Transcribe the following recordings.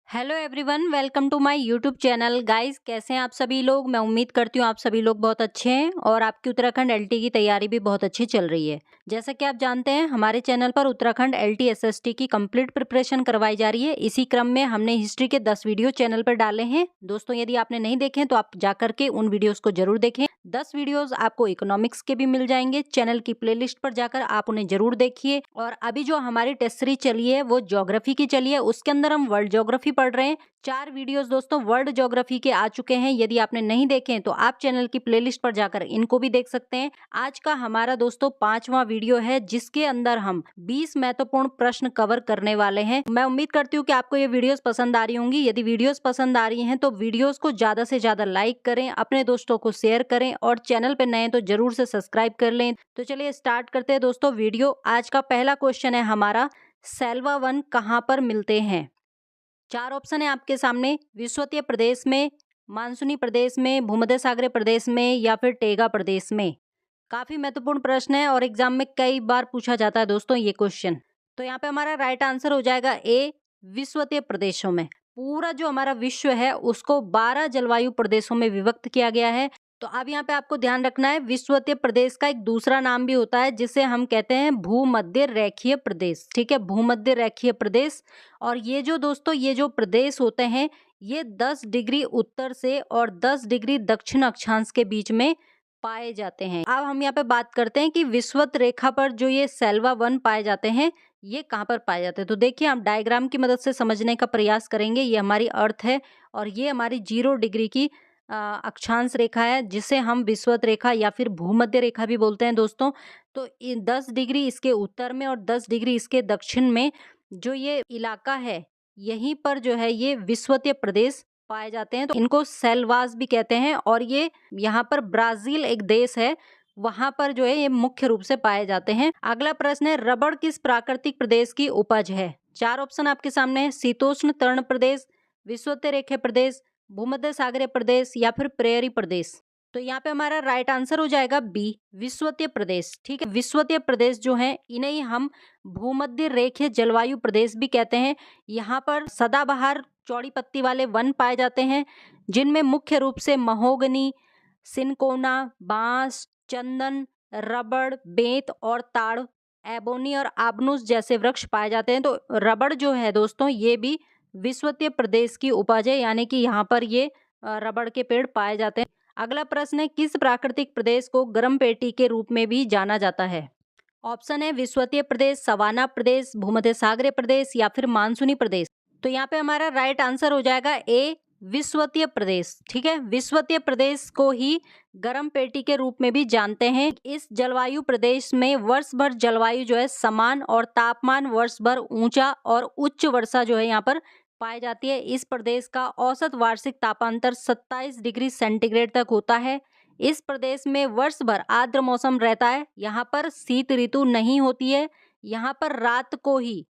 Hello everyone, welcome to my YouTube channel. Guys, कैसे हैं आप सभी लोग। मैं उम्मीद करती हूँ आप सभी लोग बहुत अच्छे हैं और आपकी उत्तराखंड एलटी की तैयारी भी बहुत अच्छी चल रही है। जैसा कि आप जानते हैं, हमारे चैनल पर उत्तराखंड एलटी एसएसटी की कंप्लीट प्रिपरेशन करवाई जा रही है। इसी क्रम में हमने हिस्ट्री के 10 वीडियो चैनल पर डाले हैं। दोस्तों, यदि आपने नहीं देखे तो आप जाकर के उन वीडियोस को जरूर देखें। 10 वीडियोस आपको इकोनॉमिक्स के भी मिल जाएंगे। चैनल की प्लेलिस्ट पर जाकर आप उन्हें जरूर देखिए। और अभी जो हमारी टेस्ट सीरीज चली है वो ज्योग्राफी की चली है। उसके अंदर हम वर्ल्ड ज्योग्राफी पढ़ रहे हैं। 4 वीडियोस दोस्तों वर्ल्ड ज्योग्राफी के आ चुके हैं। यदि आपने नहीं देखे हैं तो आप चैनल की प्लेलिस्ट पर जाकर इनको भी देख सकते हैं। आज का हमारा दोस्तों 5वां वीडियो है, जिसके अंदर हम 20 महत्वपूर्ण प्रश्न कवर करने वाले हैं। मैं उम्मीद करती हूँ कि आपको ये वीडियोस पसंद आ रही होंगी। यदि वीडियोस पसंद आ रही हैं तो वीडियोस को ज्यादा से ज्यादा लाइक करें, अपने दोस्तों को शेयर करें और चैनल पे नए हैं तो जरूर से सब्सक्राइब कर लें। तो चलिए स्टार्ट करते हैं दोस्तों वीडियो। आज का पहला क्वेश्चन है हमारा, सैल्वा वन कहाँ पर मिलते हैं। 4 ऑप्शन है आपके सामने, विषुवतीय प्रदेश में, मानसूनी प्रदेश में, भूमध्य सागरीय प्रदेश में या फिर टेगा प्रदेश में। काफी महत्वपूर्ण प्रश्न है और एग्जाम में कई बार पूछा जाता है दोस्तों ये क्वेश्चन। तो यहाँ पे हमारा राइट आंसर हो जाएगा ए, विषुवतीय प्रदेशों में। पूरा जो हमारा विश्व है उसको 12 जलवायु प्रदेशों में विभक्त किया गया है। तो अब यहाँ पे आपको ध्यान रखना है, विषुवतीय प्रदेश का एक दूसरा नाम भी होता है जिसे हम कहते हैं भूमध्य रेखीय प्रदेश। ठीक है, भूमध्य रेखीय प्रदेश। और ये जो दोस्तों ये जो प्रदेश होते हैं ये 10 डिग्री उत्तर से और 10 डिग्री दक्षिण अक्षांश के बीच में पाए जाते हैं। अब हम यहाँ पे बात करते हैं कि विषुवत रेखा पर जो ये सैल्वा वन पाए जाते हैं ये कहाँ पर पाए जाते हैं। तो देखिए, हम डायग्राम की मदद से समझने का प्रयास करेंगे। ये हमारी अर्थ है और ये हमारी 0 डिग्री की अक्षांश रेखा है, जिसे हम विषुवत रेखा या फिर भूमध्य रेखा भी बोलते हैं दोस्तों। तो 10 डिग्री इसके उत्तर में और 10 डिग्री इसके दक्षिण में जो ये इलाका है, यहीं पर जो है ये विषुवतीय प्रदेश पाए जाते हैं। तो इनको सेल्वास भी कहते हैं। और ये यहाँ पर ब्राजील एक देश है, वहां पर जो है ये मुख्य रूप से पाए जाते हैं। अगला प्रश्न है, रबड़ किस प्राकृतिक प्रदेश की उपज है। 4 ऑप्शन आपके सामने है, शीतोष्ण तर्ण प्रदेश, विषुवतीय रेखीय प्रदेश, भूमध्य सागरीय प्रदेश या फिर प्रेयरी प्रदेश। तो यहाँ पे हमारा राइट आंसर हो जाएगा बी, विषुवतीय प्रदेश। ठीक है, विषुवतीय प्रदेश जो है इन्हें हम भूमध्य रेखीय जलवायु प्रदेश भी कहते हैं। यहाँ पर सदाबहार चौड़ी पत्ती वाले वन पाए जाते हैं, जिनमें मुख्य रूप से महोगनी, सिनकोना, बांस, चंदन, रबड़, बेंत और ताड़, एबोनी और आबनूस जैसे वृक्ष पाए जाते हैं। तो रबड़ जो है दोस्तों ये भी विषुवतीय प्रदेश की उपज है, यानी कि यहाँ पर ये रबड़ के पेड़ पाए जाते हैं। अगला प्रश्न है, किस प्राकृतिक प्रदेश को गर्म पेटी के रूप में भी जाना जाता है। ऑप्शन है विषुवतीय प्रदेश, सवाना प्रदेश, भूमध्य सागरीय प्रदेश या फिर मानसूनी प्रदेश। तो यहाँ पे हमारा राइट आंसर हो जाएगा ए, विषुवतीय प्रदेश। ठीक है, विषुवतीय प्रदेश को ही गर्म पेटी के रूप में भी जानते हैं। इस जलवायु प्रदेश में वर्ष भर जलवायु जो है समान और तापमान वर्ष भर ऊंचा और उच्च वर्षा जो है यहाँ पर पाई जाती है। इस प्रदेश का औसत वार्षिक तापांतर 27 डिग्री सेंटीग्रेड तक होता है। इस प्रदेश में वर्ष भर आर्द्र मौसम रहता है। यहाँ पर शीत ऋतु नहीं होती है। यहाँ पर रात को ही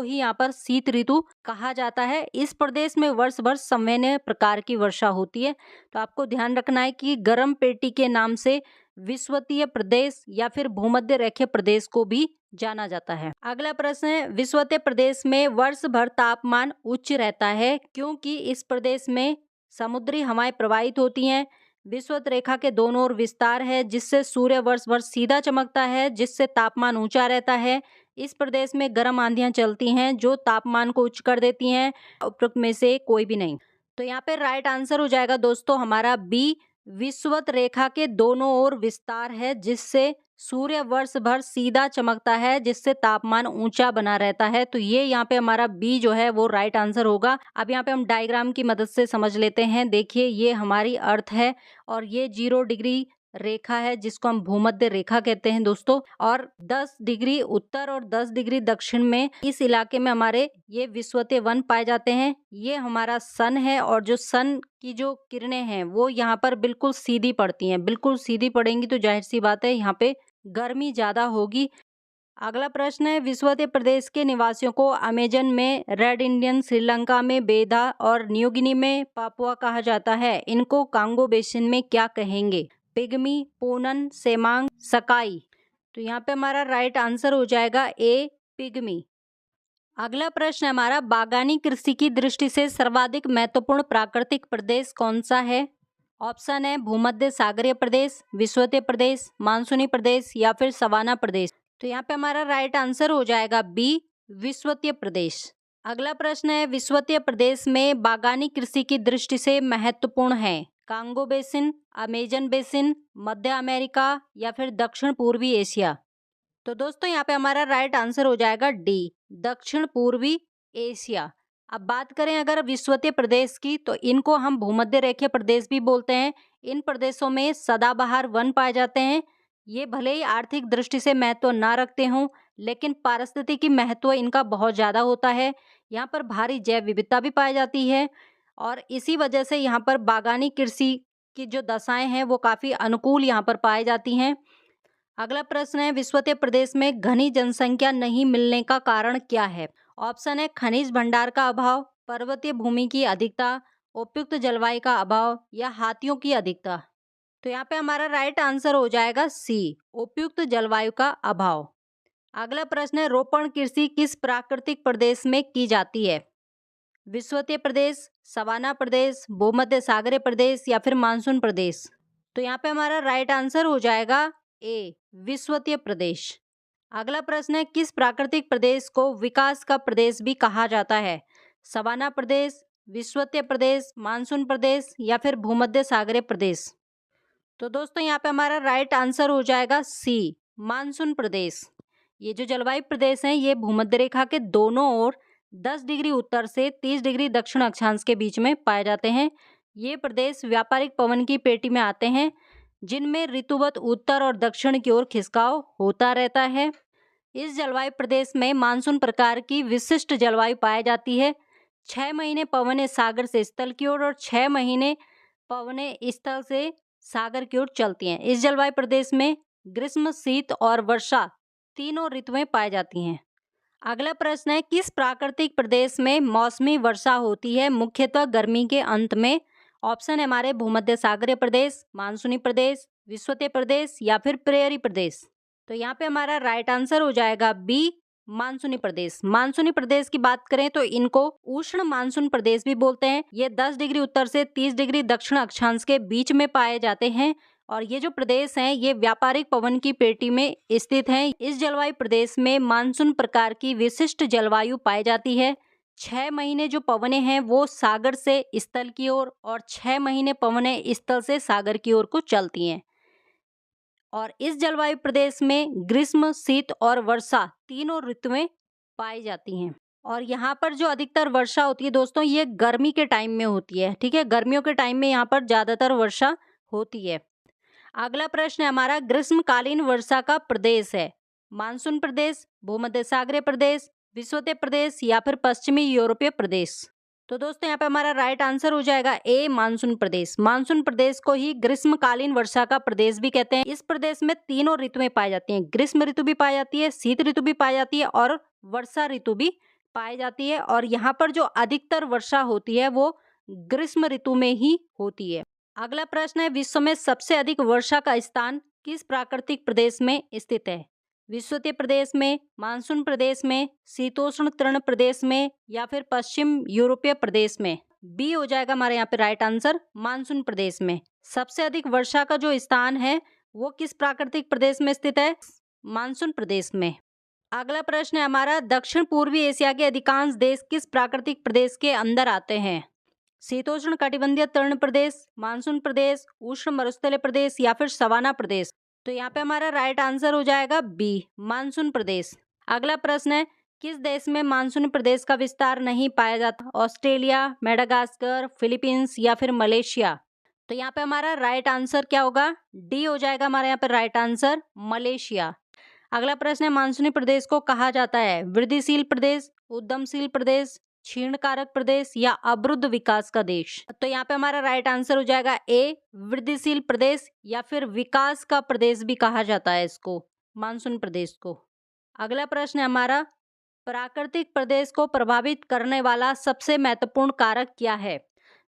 यहाँ पर शीत ऋतु कहा जाता है। इस प्रदेश में वर्ष भर सामान्य प्रकार की वर्षा होती है। तो आपको ध्यान रखना है कि गर्म पेटी के नाम से विषुवतीय प्रदेश या फिर भूमध्य रेखीय प्रदेश को भी जाना जाता है। अगला प्रश्न है, विषुवतीय प्रदेश में वर्ष भर तापमान उच्च रहता है क्योंकि इस प्रदेश में समुद्री हवाएं प्रवाहित होती हैं। विषुवत रेखा के दोनों ओर विस्तार है, जिससे सूर्य वर्ष भर सीधा चमकता है, जिससे तापमान ऊंचा रहता है। इस प्रदेश में गर्म आंधियां चलती हैं जो तापमान को उच्च कर देती हैं। उपरोक्त में से कोई भी नहीं। तो यहाँ पे राइट आंसर हो जाएगा दोस्तों हमारा बी, विषुवत रेखा के दोनों ओर विस्तार है, जिससे सूर्य वर्ष भर सीधा चमकता है, जिससे तापमान ऊंचा बना रहता है। तो ये यहाँ पे हमारा बी जो है वो राइट आंसर होगा। अब यहाँ पे हम डायग्राम की मदद से समझ लेते हैं। देखिए, ये हमारी अर्थ है और ये 0 डिग्री रेखा है जिसको हम भूमध्य रेखा कहते हैं दोस्तों। और 10 डिग्री उत्तर और 10 डिग्री दक्षिण में इस इलाके में हमारे ये विषुवतीय वन पाए जाते हैं। ये हमारा सन है और जो सन की जो किरणें हैं वो यहाँ पर बिल्कुल सीधी पड़ती हैं। बिल्कुल सीधी पड़ेंगी तो जाहिर सी बात है यहाँ पे गर्मी ज्यादा होगी। अगला प्रश्न है, विषुवतीय प्रदेश के निवासियों को अमेजन में रेड इंडियन, श्रीलंका में बेधा और न्यू गिनी में पापुआ कहा जाता है। इनको कांगो बेसिन में क्या कहेंगे। पिग्मी, पूनन, सेमांग, सकाई। तो यहाँ पे हमारा राइट आंसर हो जाएगा ए, पिग्मी। अगला प्रश्न है हमारा, बागानी कृषि की दृष्टि से सर्वाधिक महत्वपूर्ण प्राकृतिक प्रदेश कौन सा है? ऑप्शन है भूमध्य सागरीय प्रदेश, विषुवतीय प्रदेश, मानसूनी प्रदेश या फिर सवाना प्रदेश। तो यहाँ पे हमारा राइट आंसर हो जाएगा बी, विषुवतीय प्रदेश। अगला प्रश्न है, विषुवतीय प्रदेश में बागानी कृषि की दृष्टि से महत्वपूर्ण है कांगो बेसिन, अमेजन बेसिन, मध्य अमेरिका या फिर दक्षिण पूर्वी एशिया। तो दोस्तों यहाँ पे हमारा राइट आंसर हो जाएगा डी, दक्षिण पूर्वी एशिया। अब बात करें अगर विषुवतीय प्रदेश की, तो इनको हम भूमध्य रेखीय प्रदेश भी बोलते हैं। इन प्रदेशों में सदाबहार वन पाए जाते हैं। ये भले ही आर्थिक दृष्टि से महत्व ना रखते हों, लेकिन पारिस्थितिकी महत्व इनका बहुत ज़्यादा होता है। यहाँ पर भारी जैव विविधता भी पाई जाती है और इसी वजह से यहाँ पर बागानी कृषि की जो दशाएं हैं वो काफ़ी अनुकूल यहाँ पर पाई जाती हैं। अगला प्रश्न है, विषुवतीय प्रदेश में घनी जनसंख्या नहीं मिलने का कारण क्या है? ऑप्शन है खनिज भंडार का अभाव, पर्वतीय भूमि की अधिकता, उपयुक्त जलवायु का अभाव या हाथियों की अधिकता। तो यहाँ पे हमारा राइट आंसर हो जाएगा सी, उपयुक्त जलवायु का अभाव। अगला प्रश्न है, रोपण कृषि किस प्राकृतिक प्रदेश में की जाती है? विषुवतीय प्रदेश, सवाना प्रदेश, भूमध्य सागरीय प्रदेश या फिर मानसून प्रदेश। तो यहाँ पे हमारा राइट आंसर हो जाएगा ए, विषुवतीय प्रदेश। अगला प्रश्न है, किस प्राकृतिक प्रदेश को विकास का प्रदेश भी कहा जाता है? सवाना प्रदेश, विषुवतीय प्रदेश, मानसून प्रदेश या फिर भूमध्य सागरीय प्रदेश। तो दोस्तों यहाँ पे हमारा राइट आंसर हो जाएगा सी, मानसून प्रदेश। ये जो जलवायु प्रदेश हैं ये भूमध्य रेखा के दोनों ओर 10 डिग्री उत्तर से 30 डिग्री दक्षिण अक्षांश के बीच में पाए जाते हैं। ये प्रदेश व्यापारिक पवन की पेटी में आते हैं, जिनमें ऋतुवत उत्तर और दक्षिण की ओर खिसकाव होता रहता है। इस जलवायु प्रदेश में मानसून प्रकार की विशिष्ट जलवायु पाई जाती है। 6 महीने पवनें सागर से स्थल की ओर और 6 महीने पवनें स्थल से सागर की ओर चलती हैं। इस जलवायु प्रदेश में ग्रीष्म, शीत और वर्षा तीनों ऋतुएं पाई जाती हैं। अगला प्रश्न है, किस प्राकृतिक प्रदेश में मौसमी वर्षा होती है मुख्यतः गर्मी के अंत में? ऑप्शन है हमारे भूमध्य सागरीय प्रदेश, मानसूनी प्रदेश, विषुवतीय प्रदेश या फिर प्रेयरी प्रदेश। तो यहाँ पे हमारा राइट आंसर हो जाएगा बी, मानसूनी प्रदेश। मानसूनी प्रदेश की बात करें तो इनको उष्ण मानसून प्रदेश भी बोलते हैं। ये 10 डिग्री उत्तर से 30 डिग्री दक्षिण अक्षांश के बीच में पाए जाते हैं और ये जो प्रदेश हैं ये व्यापारिक पवन की पेटी में स्थित हैं। इस जलवायु प्रदेश में मानसून प्रकार की विशिष्ट जलवायु पाई जाती है। 6 महीने जो पवनें हैं वो सागर से स्थल की ओर और 6 महीने पवनें स्थल से सागर की ओर को चलती हैं। और इस जलवायु प्रदेश में ग्रीष्म, शीत और वर्षा तीनों ऋतुएं पाई जाती हैं। और यहाँ पर जो अधिकतर वर्षा होती है दोस्तों ये गर्मी के टाइम में होती है। ठीक है, गर्मियों के टाइम में यहाँ पर ज्यादातर वर्षा होती है। अगला प्रश्न है हमारा, ग्रीष्मकालीन वर्षा का प्रदेश है मानसून प्रदेश, भूमध्य सागरीय प्रदेश, विषुवतीय प्रदेश या फिर पश्चिमी यूरोपीय प्रदेश। तो दोस्तों यहाँ पे हमारा राइट आंसर हो जाएगा ए, मानसून प्रदेश। मानसून प्रदेश को ही ग्रीष्मकालीन वर्षा का प्रदेश भी कहते हैं। इस प्रदेश में तीनों ऋतुएं पाई जाती हैं, ग्रीष्म ऋतु भी पाई जाती है, शीत ऋतु भी पाई जाती है और वर्षा ऋतु भी पाई जाती है। और यहाँ पर जो अधिकतर वर्षा होती है वो ग्रीष्म ऋतु में ही होती है। अगला प्रश्न है, विश्व में सबसे अधिक वर्षा का स्थान किस प्राकृतिक प्रदेश में स्थित है? विषुवतीय प्रदेश में, मानसून प्रदेश में, शीतोष्ण तृण प्रदेश में या फिर पश्चिम यूरोपीय प्रदेश में। बी हो जाएगा हमारे यहाँ पे राइट आंसर, मानसून प्रदेश में। सबसे अधिक वर्षा का जो स्थान है वो किस प्राकृतिक प्रदेश में स्थित है? मानसून प्रदेश में। अगला प्रश्न है हमारा, दक्षिण पूर्वी एशिया के अधिकांश देश किस प्राकृतिक प्रदेश के अंदर आते हैं? शीतोष्ण कटिबंधीय तृण प्रदेश, मानसून प्रदेश, उष्ण मरुस्थलीय प्रदेश या फिर सवाना प्रदेश। तो यहाँ पे हमारा राइट आंसर हो जाएगा बी, मानसून प्रदेश। अगला प्रश्न है, किस देश में मानसून प्रदेश का विस्तार नहीं पाया जाता? ऑस्ट्रेलिया, मेडागास्कर, फिलीपींस या फिर मलेशिया। तो यहाँ पे हमारा राइट आंसर क्या होगा? डी हो जाएगा हमारे यहाँ पे राइट आंसर, मलेशिया। अगला प्रश्न है, मानसूनी प्रदेश को कहा जाता है वृद्धिशील प्रदेश, उद्यमशील प्रदेश, क्षीण कारक प्रदेश या अवरुद्ध विकास का देश। तो यहाँ पे हमारा राइट आंसर हो जाएगा ए, वृद्धिशील प्रदेश या फिर विकास का प्रदेश भी कहा जाता है इसको, मानसून प्रदेश को। अगला प्रश्न है हमारा, प्राकृतिक प्रदेश को प्रभावित करने वाला सबसे महत्वपूर्ण कारक क्या है?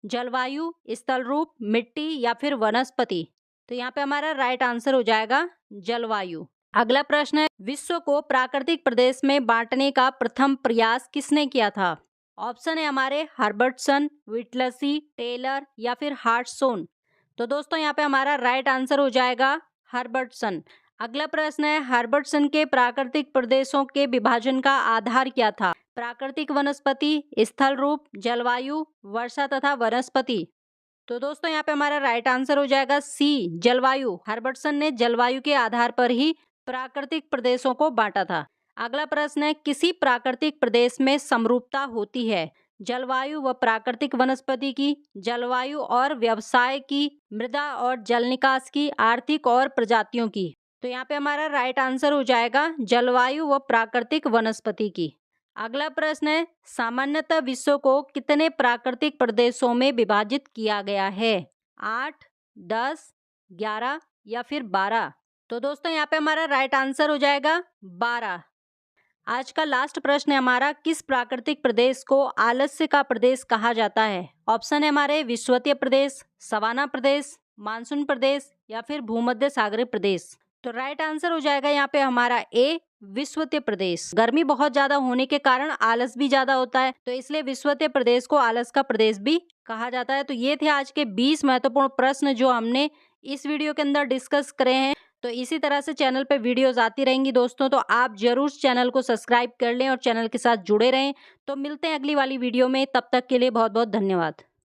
जलवायु, स्थल रूप, मिट्टी या फिर वनस्पति। तो यहाँ पे हमारा राइट आंसर हो जाएगा जलवायु। अगला प्रश्न है, विश्व को प्राकृतिक प्रदेश में बांटने का प्रथम प्रयास किसने किया था? ऑप्शन है हमारे हर्बर्टसन, व्हिटलसी, टेलर या फिर हार्टसोन। तो दोस्तों यहाँ पे हमारा राइट आंसर हो जाएगा हर्बर्टसन। अगला प्रश्न है, हर्बर्टसन के प्राकृतिक प्रदेशों के विभाजन का आधार क्या था? प्राकृतिक वनस्पति, स्थल रूप, जलवायु, वर्षा तथा वनस्पति। तो दोस्तों यहाँ पे हमारा राइट आंसर हो जाएगा सी, जलवायु। हर्बर्टसन ने जलवायु के आधार पर ही प्राकृतिक प्रदेशों को बांटा था। अगला प्रश्न है, किसी प्राकृतिक प्रदेश में समरूपता होती है? जलवायु व प्राकृतिक वनस्पति की, जलवायु और व्यवसाय की, मृदा और जल निकास की, आर्थिक और प्रजातियों की। तो यहाँ पे हमारा राइट आंसर हो जाएगा जलवायु व प्राकृतिक वनस्पति की। अगला प्रश्न है, सामान्यतः विश्व को कितने प्राकृतिक प्रदेशों में विभाजित किया गया है? 8, 10, 11 या फिर 12। तो दोस्तों यहाँ पे हमारा राइट आंसर हो जाएगा 12। आज का लास्ट प्रश्न है हमारा, किस प्राकृतिक प्रदेश को आलस्य का प्रदेश कहा जाता है? ऑप्शन है हमारे विषुवतीय प्रदेश, सवाना प्रदेश, मानसून प्रदेश या फिर भूमध्य सागरीय प्रदेश। तो राइट आंसर हो जाएगा यहाँ पे हमारा ए, विषुवतीय प्रदेश। गर्मी बहुत ज्यादा होने के कारण आलस भी ज्यादा होता है, तो इसलिए विषुवतीय प्रदेश को आलस का प्रदेश भी कहा जाता है। तो ये थे आज के 20 महत्वपूर्ण प्रश्न जो हमने इस वीडियो के अंदर डिस्कस करे हैं। तो इसी तरह से चैनल पे वीडियोस आती रहेंगी दोस्तों, तो आप जरूर चैनल को सब्सक्राइब कर लें और चैनल के साथ जुड़े रहें। तो मिलते हैं अगली वाली वीडियो में, तब तक के लिए बहुत बहुत धन्यवाद।